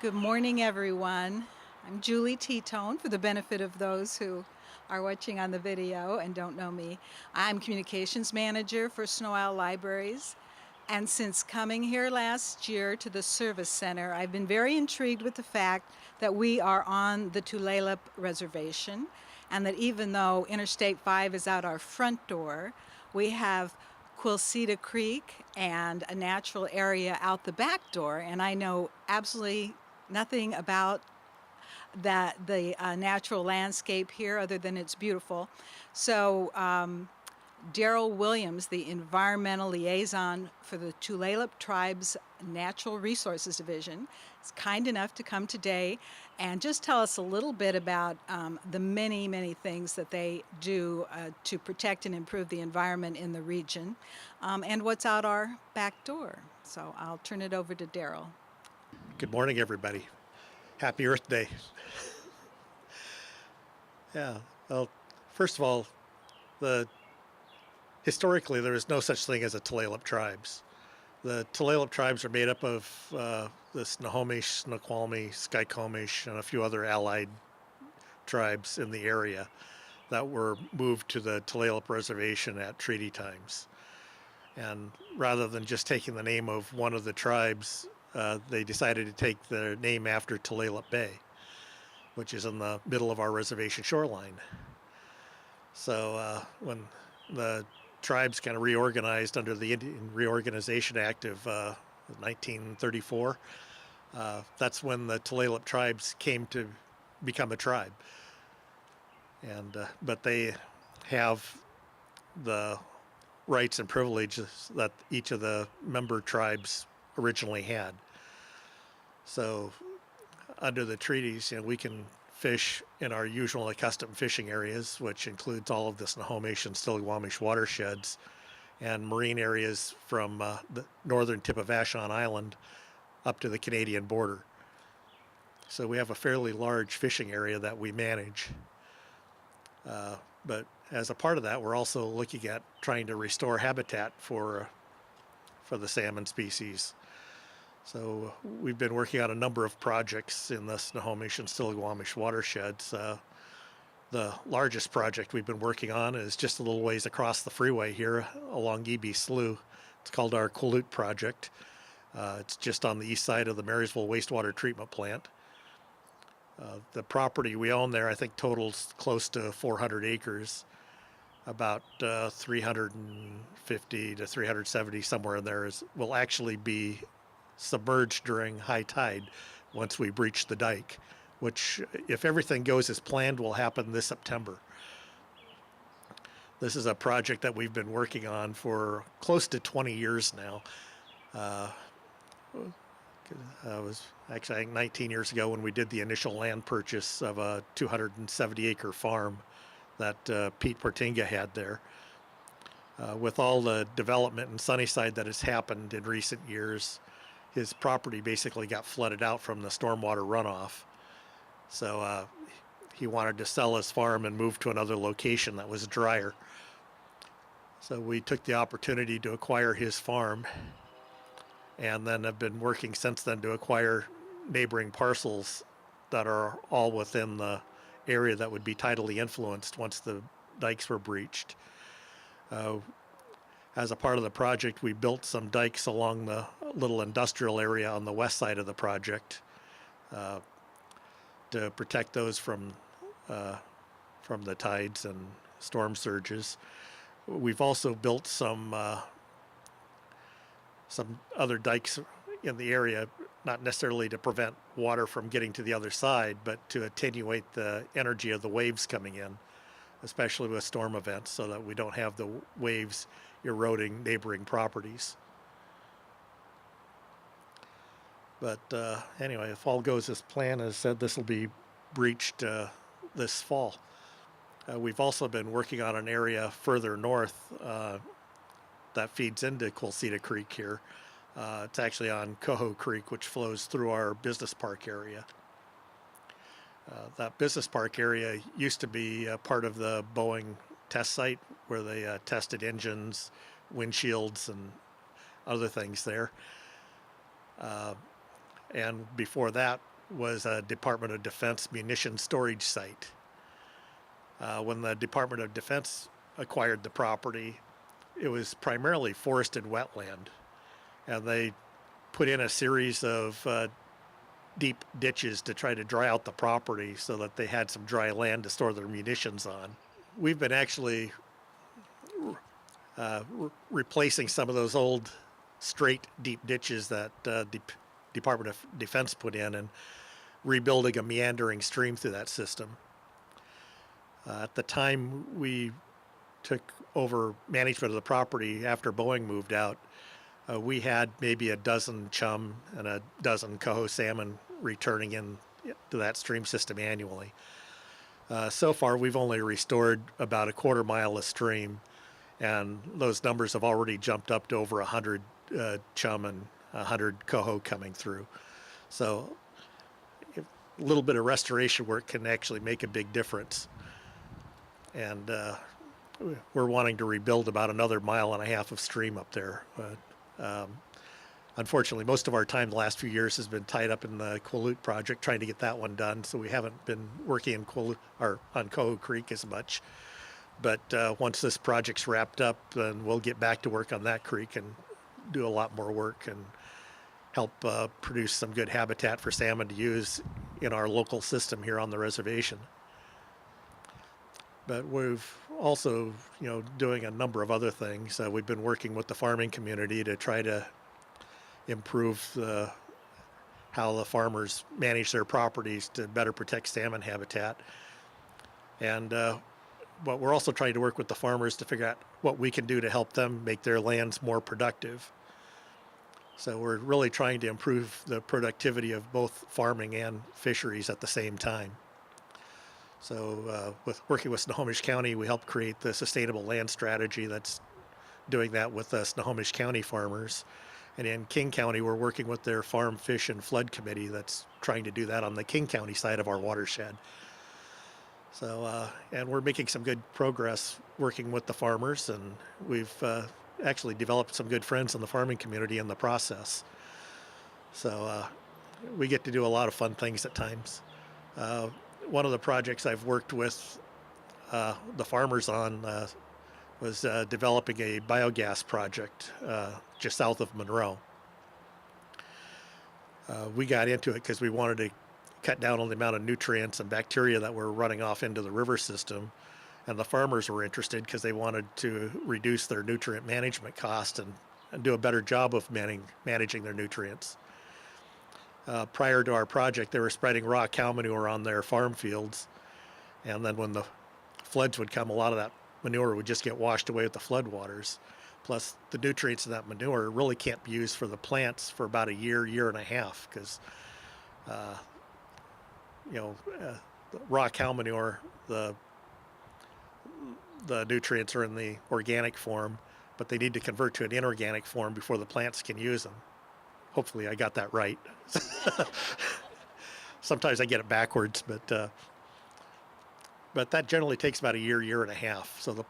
Good morning, everyone. I'm Julie Tetone, for the benefit of those who are watching on the video and don't know me. I'm Communications Manager for Sno-Isle Libraries, and since coming here last year to the Service Center, I've been very intrigued with the fact that we are on the Tulalip Reservation, and that even though Interstate 5 is out our front door, we have Quilceda Creek and a natural area out the back door, and I know absolutely nothing about the natural landscape here other than it's beautiful. So Daryl Williams, the environmental liaison for the Tulalip Tribes Natural Resources Division, is kind enough to come today and just tell us a little bit about the many, many things that they do to protect and improve the environment in the region, and what's out our back door. So I'll turn it over to Daryl. Good morning, everybody. Happy Earth Day. Yeah, well, first of all, historically there is no such thing as a Tulalip Tribes. The Tulalip Tribes are made up of the Snohomish, Snoqualmie, Skykomish, and a few other allied tribes in the area that were moved to the Tulalip Reservation at treaty times. And rather than just taking the name of one of the tribes, they decided to take their name after Tulalip Bay, which is in the middle of our reservation shoreline. So when the tribes kind of reorganized under the Indian Reorganization Act of 1934, that's when the Tulalip Tribes came to become a tribe. And but they have the rights and privileges that each of the member tribes originally had. So under the treaties, we can fish in our usual accustomed fishing areas, which includes all of the Snohomish and Stillaguamish watersheds and marine areas from the northern tip of Vashon Island up to the Canadian border. So we have a fairly large fishing area that we manage. But as a part of that, we're also looking at trying to restore habitat for the salmon species. So we've been working on a number of projects in the Snohomish and Stillaguamish watersheds. The largest project we've been working on is just a little ways across the freeway here along EB Slough. It's called our Quilute project. It's just on the east side of the Marysville wastewater treatment plant. The property we own there, I think, totals close to 400 acres. About 350 to 370, somewhere in there, will actually be submerged during high tide once we breach the dike, which, if everything goes as planned, will happen this September. This is a project that we've been working on for close to 20 years now. It was actually, I think, 19 years ago when we did the initial land purchase of a 270-acre farm that Pete Portinga had there. With all the development in Sunnyside that has happened in recent years, his property basically got flooded out from the stormwater runoff. So he wanted to sell his farm and move to another location that was drier. So we took the opportunity to acquire his farm, and then have been working since then to acquire neighboring parcels that are all within the area that would be tidally influenced once the dikes were breached. As a part of the project, we built some dikes along the little industrial area on the west side of the project to protect those from the tides and storm surges. We've also built some other dikes in the area, not necessarily to prevent water from getting to the other side, but to attenuate the energy of the waves coming in, especially with storm events, so that we don't have the waves eroding neighboring properties. But anyway, if all goes as planned, as said, this will be breached this fall. We've also been working on an area further north that feeds into Quilceda Creek here. It's actually on Coho Creek, which flows through our business park area. That business park area used to be part of the Boeing test site where they tested engines, windshields, and other things there. And before that, was a Department of Defense munitions storage site. When the Department of Defense acquired the property, it was primarily forested wetland, and they put in a series of deep ditches to try to dry out the property so that they had some dry land to store their munitions on. We've been actually replacing some of those old straight deep ditches that Department of Defense put in and rebuilding a meandering stream through that system. At the time we took over management of the property after Boeing moved out, we had maybe a dozen chum and a dozen coho salmon returning in to that stream system annually. So far, we've only restored about a quarter mile of stream, and those numbers have already jumped up to over 100 chum and 100 coho coming through. So a little bit of restoration work can actually make a big difference. And we're wanting to rebuild about another 1.5 miles of stream up there. Unfortunately, most of our time the last few years has been tied up in the Quilute project, trying to get that one done. So we haven't been working in on Coho Creek as much. But once this project's wrapped up, then we'll get back to work on that creek and do a lot more work and help produce some good habitat for salmon to use in our local system here on the reservation. But we've also, doing a number of other things. We've been working with the farming community to try to improve how the farmers manage their properties to better protect salmon habitat. And but we're also trying to work with the farmers to figure out what we can do to help them make their lands more productive. So we're really trying to improve the productivity of both farming and fisheries at the same time. So with working with Snohomish County, we helped create the sustainable land strategy that's doing that with Snohomish County farmers. And in King County, we're working with their Farm, Fish, and Flood Committee that's trying to do that on the King County side of our watershed. So, and we're making some good progress working with the farmers, and we've actually developed some good friends in the farming community in the process. So we get to do a lot of fun things at times. One of the projects I've worked with the farmers on was developing a biogas project just south of Monroe. We got into it because we wanted to cut down on the amount of nutrients and bacteria that were running off into the river system. And the farmers were interested because they wanted to reduce their nutrient management cost and do a better job of managing their nutrients. Prior to our project, they were spreading raw cow manure on their farm fields. And then when the floods would come, a lot of that manure would just get washed away with the floodwaters. Plus, the nutrients in that manure really can't be used for the plants for about a year, year and a half, because raw cow manure, the nutrients are in the organic form, but they need to convert to an inorganic form before the plants can use them. Hopefully I got that right. Sometimes I get it backwards, but that generally takes about a year, year and a half. So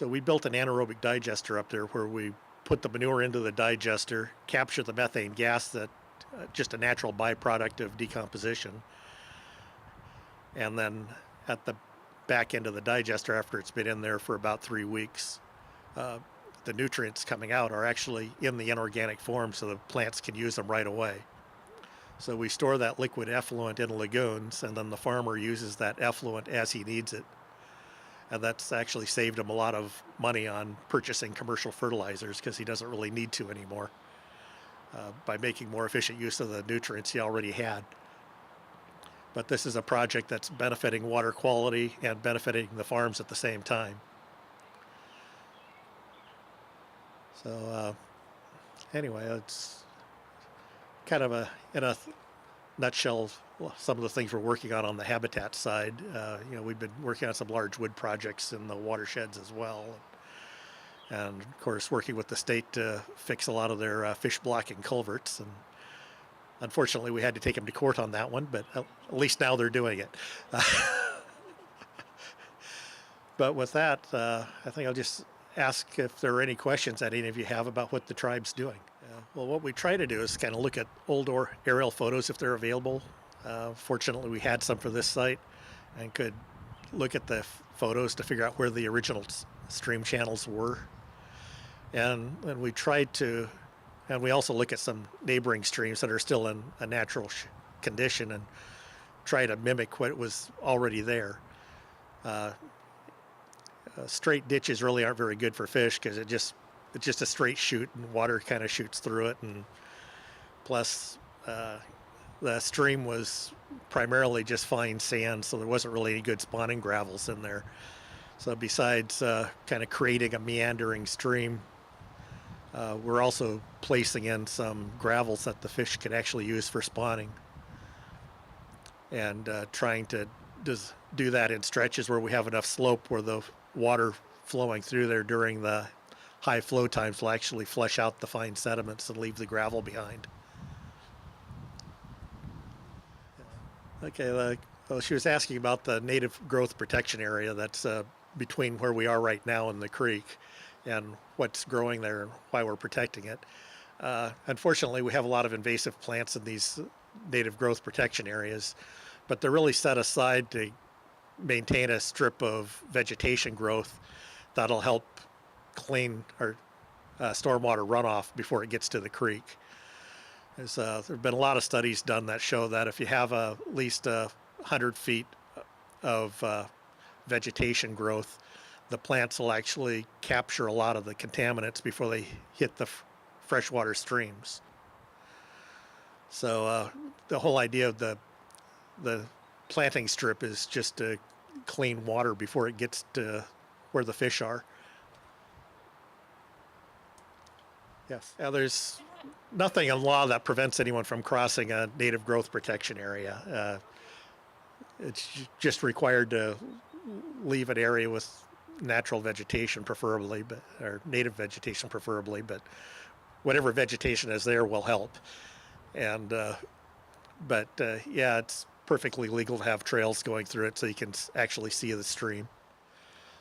we built an anaerobic digester up there where we put the manure into the digester, capture the methane gas that just a natural byproduct of decomposition, and then at the back end of the digester, after it's been in there for about 3 weeks, the nutrients coming out are actually in the inorganic form so the plants can use them right away. So we store that liquid effluent in lagoons, and then the farmer uses that effluent as he needs it. And that's actually saved him a lot of money on purchasing commercial fertilizers because he doesn't really need to anymore by making more efficient use of the nutrients he already had. But this is a project that's benefiting water quality and benefiting the farms at the same time. So anyway, it's kind of in a nutshell, some of the things we're working on the habitat side. We've been working on some large wood projects in the watersheds as well. And of course, working with the state to fix a lot of their fish blocking culverts. And unfortunately, we had to take them to court on that one, but at least now they're doing it. But with that, I think I'll just ask if there are any questions that any of you have about what the tribe's doing. Well, what we try to do is kind of look at old or aerial photos if they're available. Fortunately, we had some for this site and could look at the photos to figure out where the original stream channels were. And we tried to, and we also look at some neighboring streams that are still in a natural condition and try to mimic what was already there. Straight ditches really aren't very good for fish because it's just a straight chute and water kind of shoots through it, and plus the stream was primarily just fine sand, so there wasn't really any good spawning gravels in there. So besides kind of creating a meandering stream, we're also placing in some gravels that the fish could actually use for spawning, and trying to do that in stretches where we have enough slope where the water flowing through there during the high flow times will actually flush out the fine sediments and leave the gravel behind. Okay, well, she was asking about the native growth protection area that's between where we are right now and the creek, and what's growing there and why we're protecting it. Unfortunately, we have a lot of invasive plants in these native growth protection areas, but they're really set aside to maintain a strip of vegetation growth that'll help clean our stormwater runoff before it gets to the creek. There have been a lot of studies done that show that if you have at least 100 feet of vegetation growth, the plants will actually capture a lot of the contaminants before they hit the freshwater streams. So the whole idea of the planting strip is just to clean water before it gets to where the fish are. Yes. Now, there's nothing in law that prevents anyone from crossing a native growth protection area. It's just required to leave an area with natural vegetation preferably, or native vegetation preferably, but whatever vegetation is there will help. And yeah, it's perfectly legal to have trails going through it so you can actually see the stream.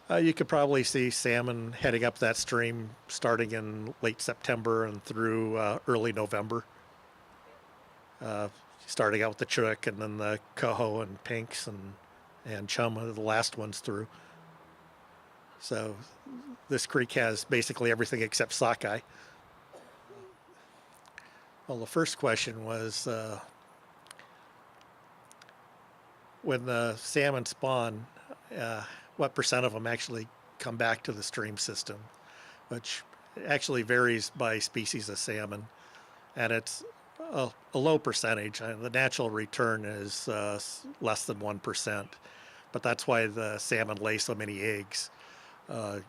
You could probably see salmon heading up that stream starting in late September and through early November. Starting out with the chinook and then the coho and pinks and chum are the last ones through. So this creek has basically everything except sockeye. Well, the first question was when the salmon spawn, what percent of them actually come back to the stream system, which actually varies by species of salmon, and it's a low percentage. The natural return is less than 1%, but that's why the salmon lay so many eggs. A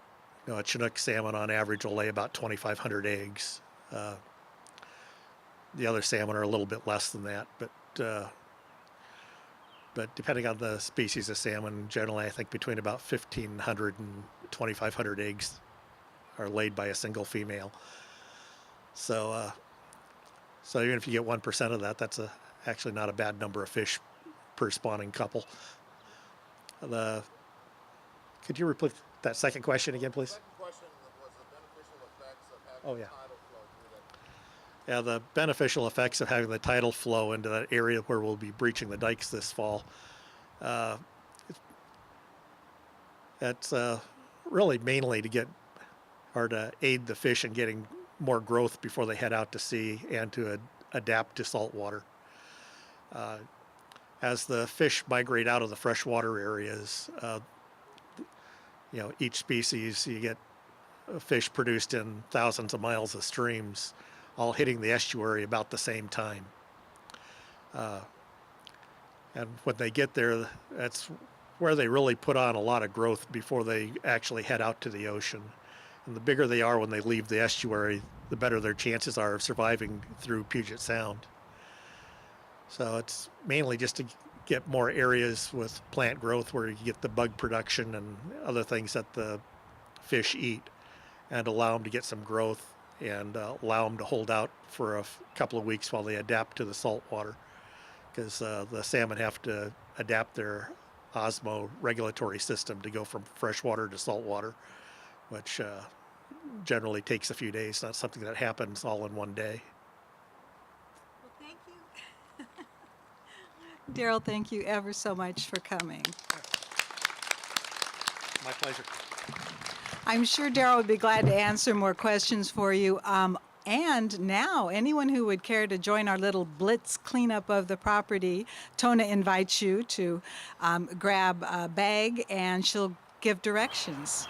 chinook salmon on average will lay about 2,500 eggs. The other salmon are a little bit less than that, but depending on the species of salmon, generally I think between about 1,500 and 2,500 eggs are laid by a single female. So even if you get 1% of that, that's actually not a bad number of fish per spawning couple. Could you repeat that second question again, please? The second question was the beneficial effects of having Oh, yeah. tidal flow through that. Yeah, the beneficial effects of having the tidal flow into that area where we'll be breaching the dikes this fall. It's really mainly to aid the fish in getting more growth before they head out to sea and to adapt to salt water. As the fish migrate out of the freshwater areas, each species, you get fish produced in thousands of miles of streams, all hitting the estuary about the same time. And when they get there, that's where they really put on a lot of growth before they actually head out to the ocean. And the bigger they are when they leave the estuary, the better their chances are of surviving through Puget Sound. So it's mainly just to get more areas with plant growth where you get the bug production and other things that the fish eat, and allow them to get some growth and allow them to hold out for a couple of weeks while they adapt to the salt water, because the salmon have to adapt their osmo regulatory system to go from freshwater to saltwater, which generally takes a few days, not something that happens all in one day. Well, thank you. Daryl, thank you ever so much for coming. My pleasure. I'm sure Daryl would be glad to answer more questions for you. And now, anyone who would care to join our little blitz cleanup of the property, Tona invites you to grab a bag and she'll give directions.